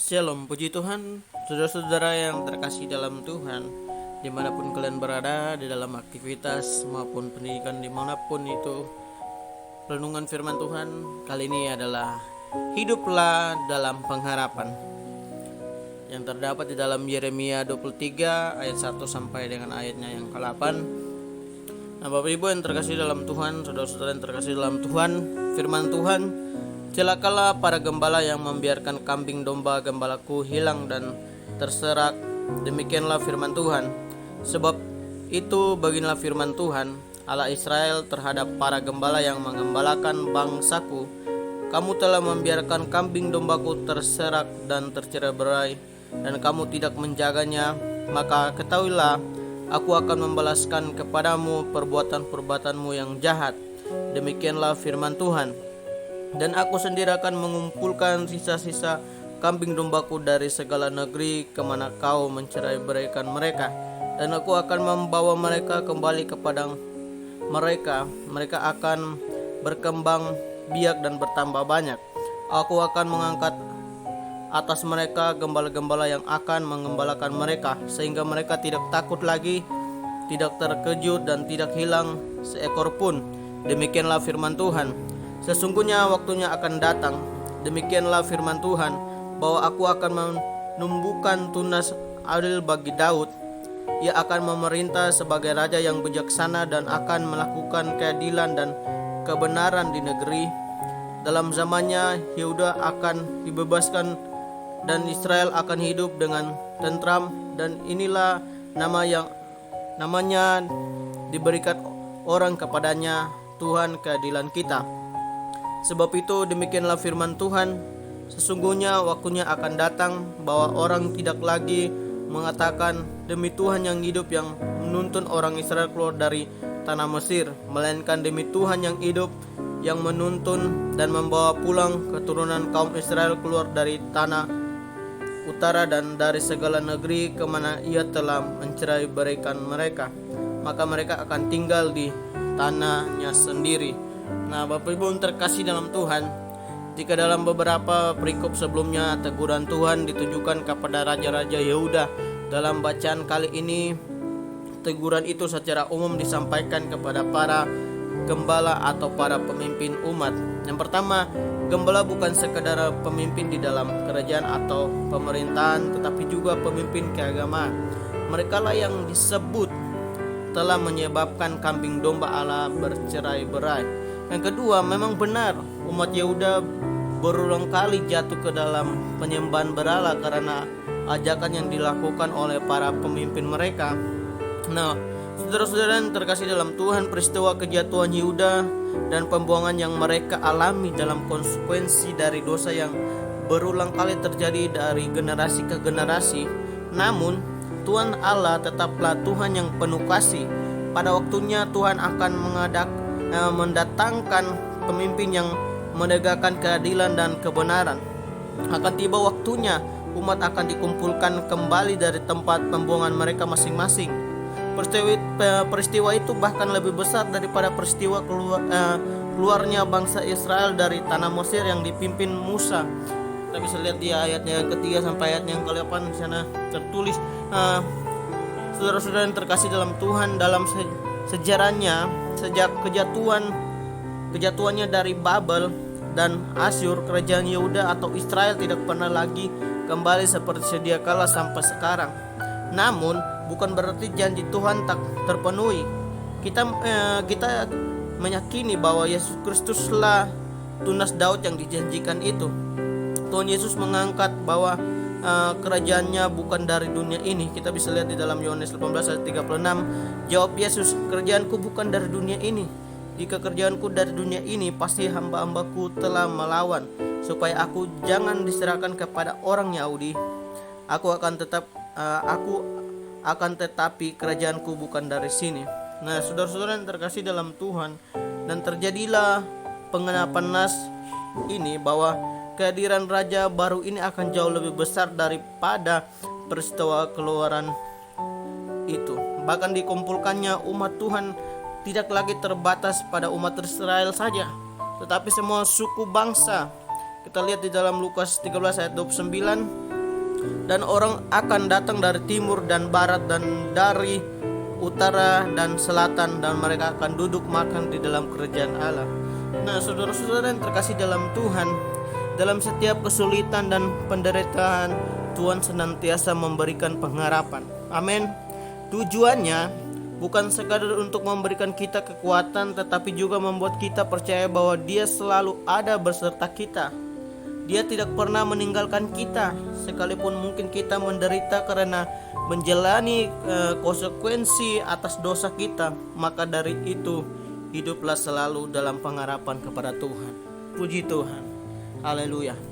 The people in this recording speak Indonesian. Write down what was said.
Shalom, puji Tuhan, saudara-saudara yang terkasih dalam Tuhan, dimanapun kalian berada, di dalam aktivitas maupun pendidikan dimanapun itu. Renungan firman Tuhan kali ini adalah hiduplah dalam pengharapan, yang terdapat di dalam Yeremia 23 ayat 1 sampai dengan ayatnya yang ke-8. Nah, Bapak Ibu yang terkasih dalam Tuhan, saudara-saudara yang terkasih dalam Tuhan, firman Tuhan, celakalah para gembala yang membiarkan kambing domba gembalaku hilang dan terserak. Demikianlah firman Tuhan. Sebab itu beginilah firman Tuhan Allah Israel terhadap para gembala yang mengembalakan bangsaku. Kamu telah membiarkan kambing dombaku terserak dan tercerai-berai, dan kamu tidak menjaganya. Maka ketahuilah, aku akan membalaskan kepadamu perbuatan-perbuatanmu yang jahat. Demikianlah firman Tuhan. Dan aku sendiri akan mengumpulkan sisa-sisa kambing dombaku dari segala negeri kemana kau mencerai-beraikan mereka, dan aku akan membawa mereka kembali ke padang mereka. Mereka akan berkembang biak dan bertambah banyak. Aku akan mengangkat atas mereka gembala-gembala yang akan mengembalakan mereka, sehingga mereka tidak takut lagi, tidak terkejut, dan tidak hilang seekor pun. Demikianlah firman Tuhan. Sesungguhnya waktunya akan datang, demikianlah firman Tuhan, bahwa aku akan menumbuhkan tunas adil bagi Daud. Ia akan memerintah sebagai raja yang bijaksana dan akan melakukan keadilan dan kebenaran di negeri. Dalam zamannya Yehuda akan dibebaskan dan Israel akan hidup dengan tentram, dan inilah namanya diberikan orang kepadanya, Tuhan keadilan kita. Sebab itu demikianlah firman Tuhan, sesungguhnya waktunya akan datang bahwa orang tidak lagi mengatakan demi Tuhan yang hidup yang menuntun orang Israel keluar dari tanah Mesir, melainkan demi Tuhan yang hidup yang menuntun dan membawa pulang keturunan kaum Israel keluar dari tanah utara dan dari segala negeri kemana ia telah mencerai-beraikan mereka. Maka mereka akan tinggal di tanahnya sendiri. Nah, Bapak Ibu terkasih dalam Tuhan, jika dalam beberapa perikop sebelumnya teguran Tuhan ditujukan kepada raja-raja Yehuda, dalam bacaan kali ini teguran itu secara umum disampaikan kepada para gembala atau para pemimpin umat. Yang pertama, gembala bukan sekedar pemimpin di dalam kerajaan atau pemerintahan, tetapi juga pemimpin keagamaan. Merekalah yang disebut telah menyebabkan kambing domba Allah bercerai-berai. Yang kedua, memang benar umat Yehuda berulang kali jatuh ke dalam penyembahan berhala karena ajakan yang dilakukan oleh para pemimpin mereka. Nah, saudara-saudara yang terkasih dalam Tuhan, peristiwa kejatuhan Yehuda dan pembuangan yang mereka alami dalam konsekuensi dari dosa yang berulang kali terjadi dari generasi ke generasi. Namun, Tuhan Allah tetaplah Tuhan yang penuh kasih. Pada waktunya Tuhan akan mendatangkan pemimpin yang menegakkan keadilan dan kebenaran. Akan tiba waktunya umat akan dikumpulkan kembali dari tempat pembuangan mereka masing-masing. Peristiwa itu bahkan lebih besar daripada peristiwa keluarnya bangsa Israel dari tanah Mesir yang dipimpin Musa. Kita bisa lihat di ayatnya yang ketiga sampai ayatnya yang ke-8 di sana tertulis. Saudara-saudara yang terkasih dalam Tuhan, dalam sejarahnya sejak kejatuhannya dari Babel dan Asyur, kerajaan Yehuda atau Israel tidak pernah lagi kembali seperti sedia kala sampai sekarang. Namun bukan berarti janji Tuhan tak terpenuhi. Kita meyakini bahwa Yesus Kristuslah tunas Daud yang dijanjikan itu. Tuhan Yesus mengangkat bahwa kerajaannya bukan dari dunia ini. Kita bisa lihat di dalam Yohanes 18 ayat 36. Jawab Yesus, kerjaanku bukan dari dunia ini. Jika kerjaanku dari dunia ini, pasti hamba-hambaku telah melawan, supaya aku jangan diserahkan kepada orang Yahudi. Aku akan tetapi kerajaanku bukan dari sini. Nah, saudara-saudara yang terkasih dalam Tuhan, dan terjadilah pengenapan nas ini bahwa kehadiran raja baru ini akan jauh lebih besar daripada peristiwa keluaran itu. Bahkan dikumpulkannya umat Tuhan tidak lagi terbatas pada umat Israel saja, tetapi semua suku bangsa. Kita lihat di dalam Lukas 13 ayat 29, Dan orang akan datang dari timur dan barat dan dari utara dan selatan, dan mereka akan duduk makan di dalam kerajaan Allah. Nah, saudara-saudara yang terkasih dalam Tuhan, dalam setiap kesulitan dan penderitaan, Tuhan senantiasa memberikan pengharapan. Amin. Tujuannya bukan sekadar untuk memberikan kita kekuatan, tetapi juga membuat kita percaya bahwa Dia selalu ada beserta kita. Dia tidak pernah meninggalkan kita, sekalipun mungkin kita menderita karena menjalani konsekuensi atas dosa kita. Maka dari itu, hiduplah selalu dalam pengharapan kepada Tuhan. Puji Tuhan. Haleluya.